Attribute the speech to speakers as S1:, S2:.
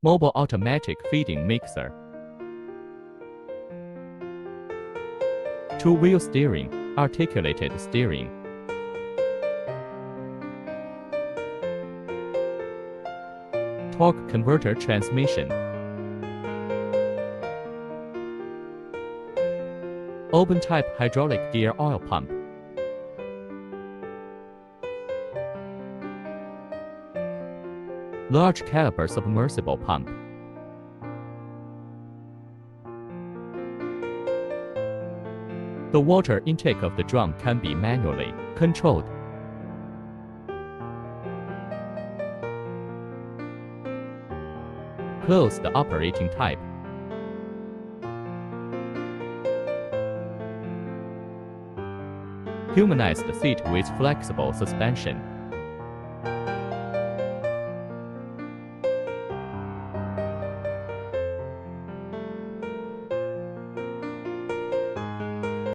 S1: Mobile automatic feeding mixer. Two-wheel steering, articulated steering. Torque converter transmission. Open-type hydraulic gear oil pump. Large caliber submersible pump. The water intake of the drum can be manually controlled. Close the operating type. Humanized seat with flexible suspension.